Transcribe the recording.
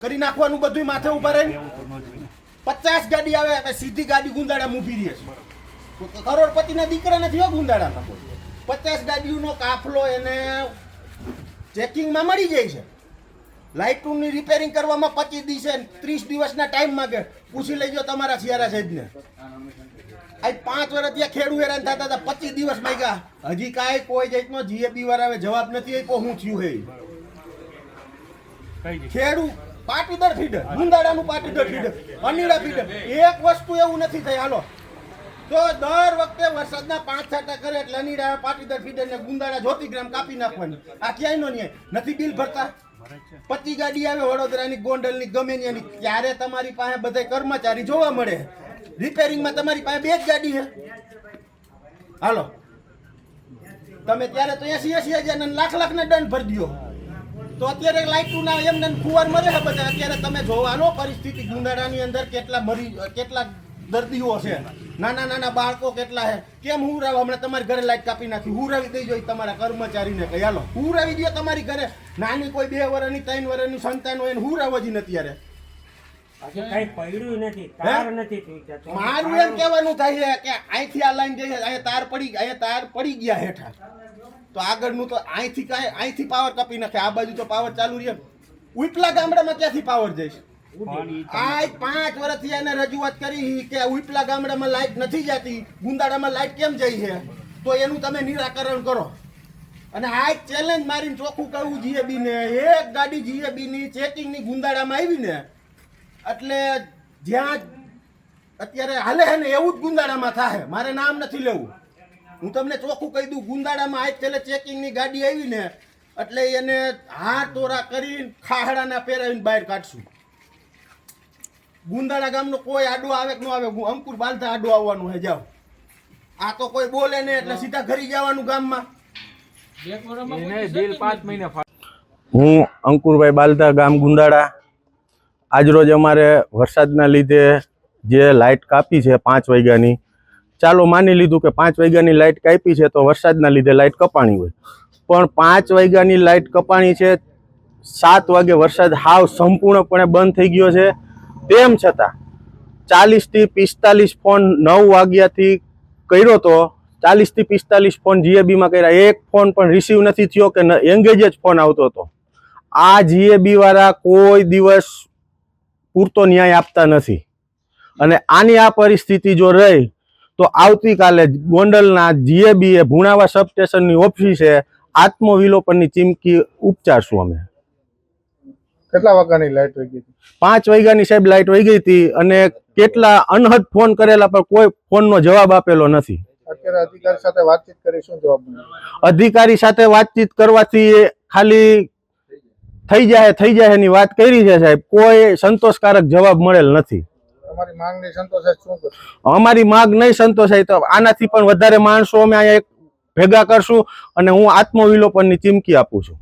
કરી નાખવાનું બધું માથે ઉભા રહીને 50 ગાડી આવે સીધી ગાડી ગુંદાડા ઊભી રહે છે કરોડપતિના દીકરા નથી હો ગુંદાડામાં 50 ગાડીઓનો કાફલો એને ચેકિંગમાં મળી જાય છે લાઇટોની રિપેરિંગ કરવામાં 25 દિવસે 30 દિવસના ટાઈમ માંગે પૂછી લેજો તમારા સિયારા સાહેબને આ 5 વર્ષ ત્યાં ખેડૂત હેરાન થતા હતા 25 દિવસ માંગ્યા હજી કાંઈ કોઈ જાતનો જીએબી વાળા જવાબ નથી આપ્યો હું થયું હે ખેડૂત પાટીદાર ફીડર ગુંદાડાનું પાટીદાર ફીડર અનીડા ફીડર એક વસ્તુ એવું નથી થઈ હાલો તો દર વખતે વરસાદના 5 છાંટા કરે એટલે અનીડા પાટીદાર ફીડર ને ગુંદાડા જ્યોતિગ્રામ કાપી નાખવાની આ ક્યાંય નો ન્યાય નથી બિલ ભરતા 25 ગાડી આવે વડોદરાની ગોંડલની ગમે ત્યાંની ત્યારે તમારી પાસે બધા કર્મચારી જોવા મળે રિપેરિંગમાં તમારી પાસે 2 જ ગાડી છે હાલો તમે ત્યારે તો 80,000 ને લાખ ને દંડ ભરી દો તો અત્યારે લાઈટના એમને ફુવાર મરે છે બધા અત્યારે તમે જોવાનો પરિસ્થિતિ ગુંદાડાની અંદર કેટલા દર્દીઓ છે નાના બાળકો કેટલા છે કેમ હુરાવા હમણાં તમારી ઘરે લાઈટ કાપી નાખી હુરાવી દેજો તમારા કર્મચારીને કહી હાલો હુરાવી દો તમારી ઘરે નાની કોઈ 2 વર્ષની 3 વર્ષની સંતાન હોય એને હુરાવો જ નથી યારે મારું એમ કહેવાનું થાય છે કે અહીંથી આ લાઈન જઈએ અહીંયા તાર પડી ગયા હેઠા તો આગળનું તો અહીંથી પાવર કાપી નાખે આ બાજુ તો પાવર ચાલુ રહે ઉપલા ગામડામાં ક્યાંથી પાવર જઈશ આ 5 વર્ષથી એને રજૂઆત કરી કે ઉપલા ગામડામાં લાઈટ નથી જતી ગુંદાડામાં લાઈટ કેમ જાય છે તો એનું તમે નિરાકરણ કરો અને આ ચેલેન્જ મારીને ચોખ્ખું કરવું જીએબી ને એક ગાડી જીએબી ની ચેકિંગની ગુંદાડામાં આવી ને એટલે જ્યાં અત્યારે હાલે છે ને એવું જ ગુંદાડામાં થાય મારે નામ નથી લેવું હું તમને ચોખ્ખું કહી દઉં ગુંદાડામાં આજ છેલ્લે ચેકિંગની ગાડી આવી ને એટલે એને હાથ તોરા કરીને ખાહડાના પહેરાવીને બહાર કાઢશું ગુંદાડા ગામનો કોઈ આડો આવે કે ન આવે અંકુર બાલતા આડો આવવાનું હે જાઓ આ તો કોઈ બોલે ને એટલે સીધા ઘરી જવાનું ગામમાં હું અંકુરભાઈ બાલતા ગામ ગુંદાડા આજરોજ અમારે વરસાદના લીધે જે લાઇટ કાપી છે 5 વાગ્યાની ચાલો માની લીધું કે 5 વાગ્યાની લાઇટ કાપી છે તો વરસાદના લીધે લાઇટ કપાણી હોય પણ 5 વાગ્યાની લાઇટ કપાણી છે 7 વાગે વરસાદ હાવ સંપૂર્ણપણે બંધ થઈ ગયો છે તેમ છતાં 40 થી 45 ફોન 9 વાગ્યાથી કર્યો તો 40 થી 45 ફોન જીએબીમાં કર્યા એક ફોન પણ રિસીવ નથી થયો કે એંગેજ જ ફોન આવતો હતો આ જીએબી વાળા કોઈ દિવસ પૂરતો ન્યાય આપતા નથી અને આની આ પરિસ્થિતિ જો રહી તો આવતીકાલે ગોંડલના જીએબીએ ભુણાવા સબસ્ટેશનની ઓફિસે આત્મવિલોપનની ચીમકી ઉપચારશું અમે કેટલા વાગ્યાની લાઈટ વહી ગઈ 5 વાગ્યાની સાહેબ લાઈટ વહી ગઈ હતી અને કેટલા અનહદ ફોન કરેલા પણ કોઈ ફોનનો જવાબ આપેલો નથી અત્યારે અધિકારી સાથે વાતચીત કરી શું જવાબ અધિકારી સાથે વાતચીત કરવાથી ખાલી થઈ જાય એની વાત કરી છે સાહેબ કોઈ સંતોષકારક જવાબ મળેલ નથી અમારી માંગ નહીં સંતોષાય શું કરશું અમારી માંગ નહીં સંતોષાય તો આનાથી પણ વધારે માણસો અમે અહીંયા ભેગા કરશું અને હું આત્મવિલોપનની ચીમકી આપું છું